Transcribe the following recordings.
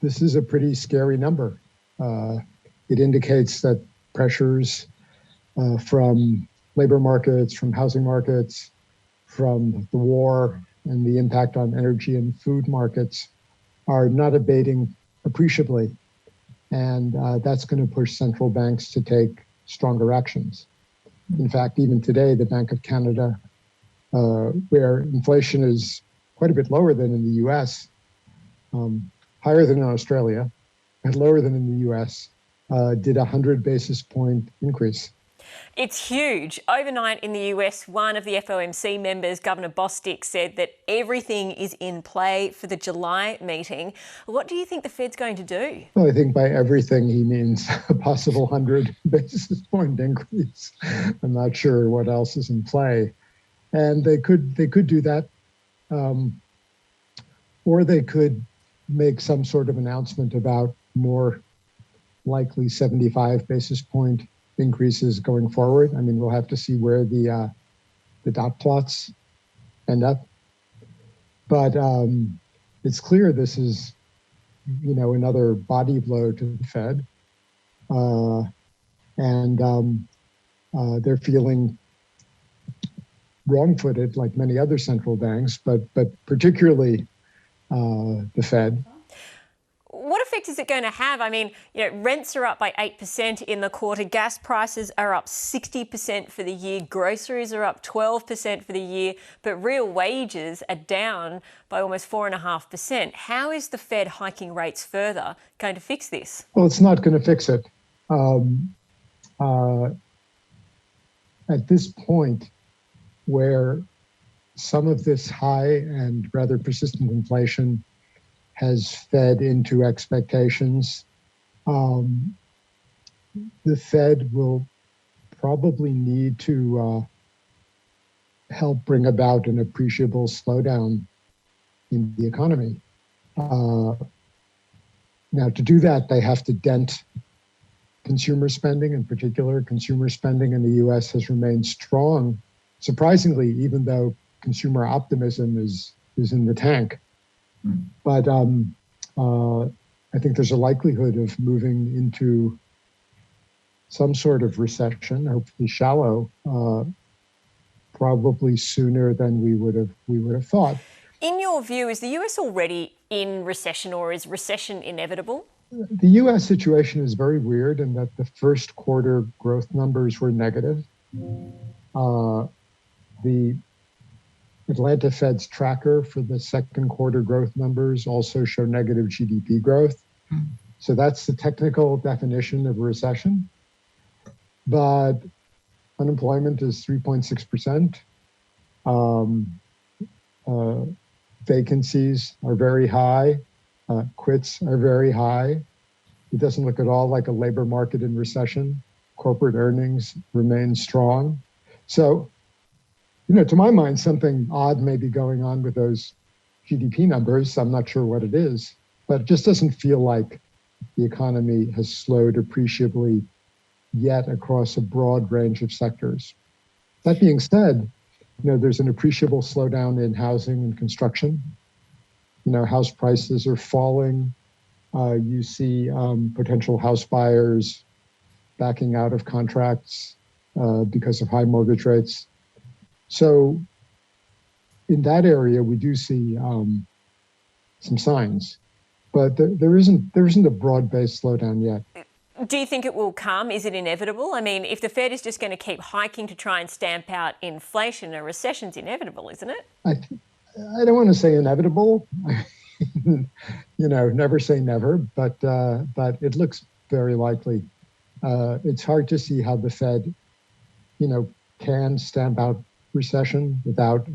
this is a pretty scary number. It indicates that pressures from labor markets, from housing markets, from the war and the impact on energy and food markets are not abating appreciably. And that's going to push central banks to take stronger actions. In fact, even today, the Bank of Canada, where inflation is quite a bit lower than in the US, higher than in Australia, and lower than in the US, did a 100 basis point increase. It's huge. Overnight in the US, one of the FOMC members, Governor Bostic, said that everything is in play for the July meeting. What do you think the Fed's going to do? Well, I think by everything he means a possible 100 basis point increase. I'm not sure what else is in play. And they could do that, or they could make some sort of announcement about more likely 75 basis point increases going forward. I mean, we'll have to see where the dot plots end up. But it's clear this is, another body blow to the Fed. And they're feeling wrong-footed like many other central banks, but particularly the Fed. What effect is it going to have? I mean, rents are up by 8% in the quarter. Gas prices are up 60% for the year. Groceries are up 12% for the year. But real wages are down by almost 4.5%. How is the Fed hiking rates further going to fix this? Well, it's not going to fix it. At this point, where some of this high and rather persistent inflation has fed into expectations, the Fed will probably need to help bring about an appreciable slowdown in the economy. Now, to do that, they have to dent consumer spending. In particular, consumer spending in the US has remained strong, surprisingly, even though consumer optimism is in the tank. But I think there's a likelihood of moving into some sort of recession, hopefully shallow, probably sooner than we would have thought. In your view, is the US already in recession, or is recession inevitable? The US situation is very weird in that the first quarter growth numbers were negative. The Atlanta Fed's tracker for the second quarter growth numbers also show negative GDP growth. So that's the technical definition of a recession. But unemployment is 3.6%. Vacancies are very high. Quits are very high. It doesn't look at all like a labor market in recession. Corporate earnings remain strong. So, to my mind, something odd may be going on with those GDP numbers. I'm not sure what it is, but it just doesn't feel like the economy has slowed appreciably yet across a broad range of sectors. That being said, there's an appreciable slowdown in housing and construction. House prices are falling. You see potential house buyers backing out of contracts because of high mortgage rates. So in that area, we do see some signs, but there isn't a broad-based slowdown yet. Do you think it will come? Is it inevitable? I mean, if the Fed is just going to keep hiking to try and stamp out inflation, a recession's inevitable, isn't it? I don't want to say inevitable. Never say never, but it looks very likely. It's hard to see how the Fed, can stamp out recession without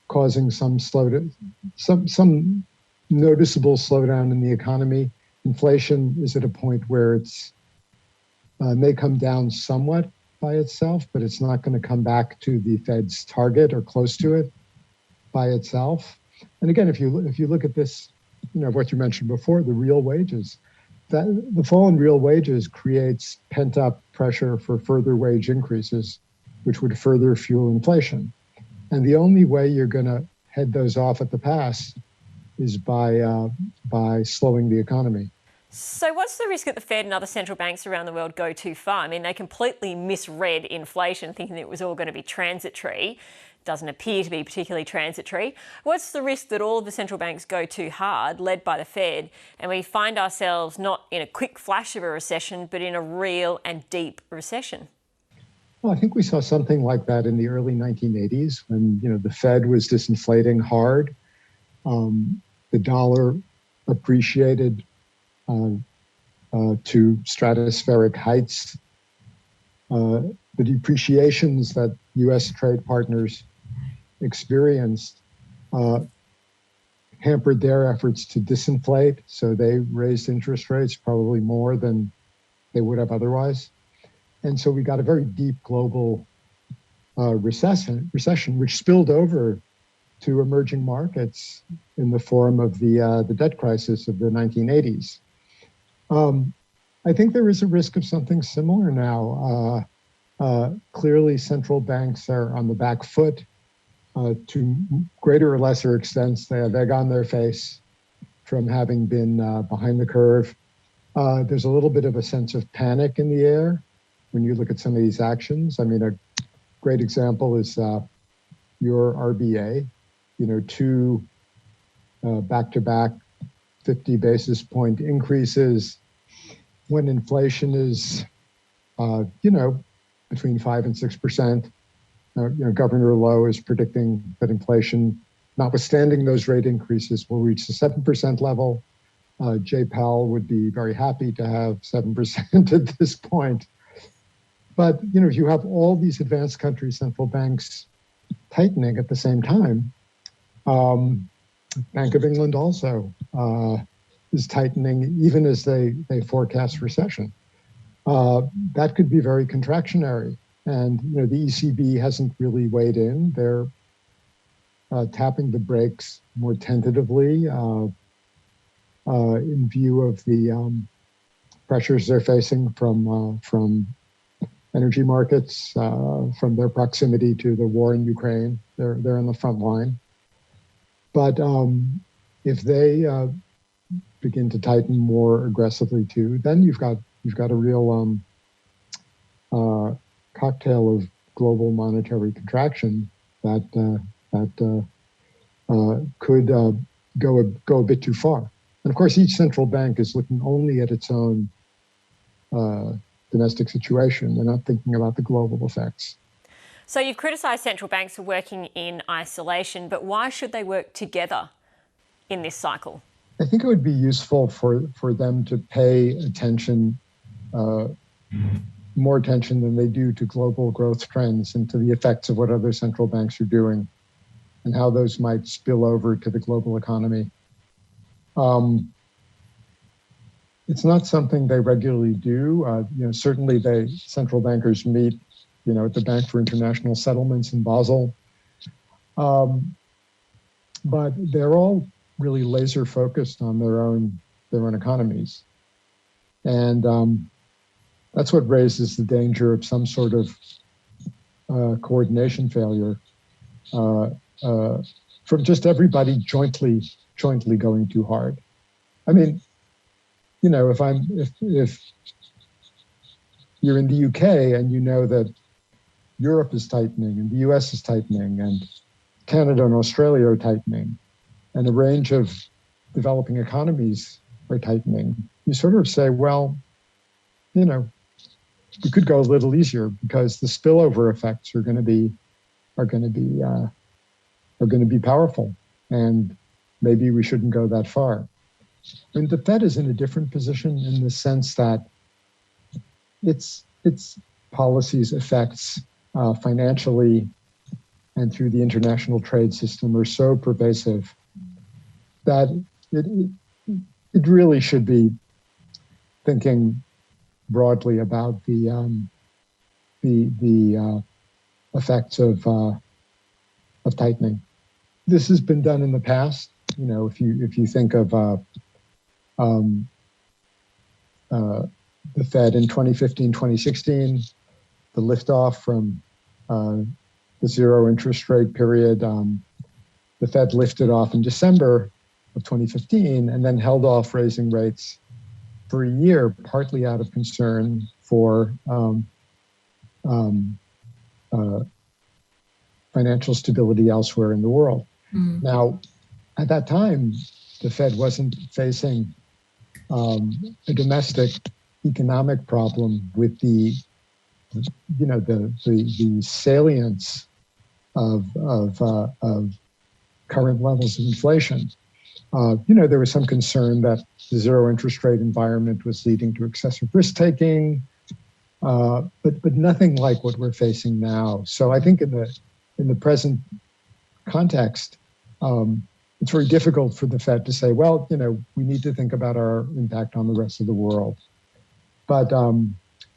causing some noticeable slowdown in the economy. Inflation is at a point where it's may come down somewhat by itself, but it's not going to come back to the Fed's target or close to it by itself. And again, if you look at this, what you mentioned before, the real wages, the fall in real wages creates pent-up pressure for further wage increases, which would further fuel inflation. And the only way you're going to head those off at the pass is by by slowing the economy. So what's the risk that the Fed and other central banks around the world go too far? I mean, they completely misread inflation, thinking that it was all going to be transitory. Doesn't appear to be particularly transitory. What's the risk that all of the central banks go too hard, led by the Fed, and we find ourselves not in a quick flash of a recession, but in a real and deep recession? Well, I think we saw something like that in the early 1980s when, the Fed was disinflating hard. The dollar appreciated to stratospheric heights. The depreciations that U.S. trade partners experienced hampered their efforts to disinflate, so they raised interest rates probably more than they would have otherwise. And so we got a very deep global recession, which spilled over to emerging markets in the form of the debt crisis of the 1980s. I think there is a risk of something similar now. Clearly, central banks are on the back foot to greater or lesser extents. They have egg on their face from having been behind the curve. There's a little bit of a sense of panic in the air when you look at some of these actions. I mean, a great example is your RBA, two back-to-back 50 basis point increases when inflation is, between 5 and 6%. Governor Lowe is predicting that inflation, notwithstanding those rate increases, will reach the 7% level. Jay Powell would be very happy to have 7% at this point. But, you have all these advanced country central banks tightening at the same time. Bank of England also is tightening even as they forecast recession. That could be very contractionary. And, the ECB hasn't really weighed in. They're tapping the brakes more tentatively in view of the pressures they're facing from energy markets, from their proximity to the war in Ukraine. They're in the front line. But if they begin to tighten more aggressively too, then you've got a real cocktail of global monetary contraction that could go a bit too far. And of course, each central bank is looking only at its own domestic situation. They're not thinking about the global effects. So you've criticised central banks for working in isolation, but why should they work together in this cycle? I think it would be useful for them to pay attention, more attention than they do to global growth trends and to the effects of what other central banks are doing and how those might spill over to the global economy. It's not something they regularly do. Certainly central bankers meet, at the Bank for International Settlements in Basel. But they're all really laser focused on their own economies. And that's what raises the danger of some sort of coordination failure from just everybody jointly going too hard. I mean, if you're in the UK and you know that Europe is tightening and the US is tightening and Canada and Australia are tightening and a range of developing economies are tightening, you sort of say, well, we could go a little easier because the spillover effects are going to be powerful, and maybe we shouldn't go that far. And the Fed is in a different position in the sense that its policies effects financially and through the international trade system are so pervasive that it really should be thinking broadly about the effects of tightening. This has been done in the past. If you think of the Fed in 2015, 2016, the liftoff from the zero interest rate period, the Fed lifted off in December, of 2015, and then held off raising rates for a year, partly out of concern for financial stability elsewhere in the world. Now, at that time, the Fed wasn't facing a domestic economic problem with the salience of current levels of inflation. There was some concern that the zero interest rate environment was leading to excessive risk taking, but nothing like what we're facing now. So I think in the present context, it's very difficult for the Fed to say, well, we need to think about our impact on the rest of the world. But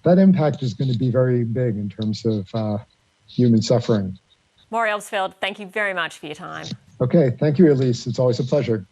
that impact is going to be very big in terms of human suffering. Maurice Obstfeld, thank you very much for your time. Okay, thank you, Elise. It's always a pleasure.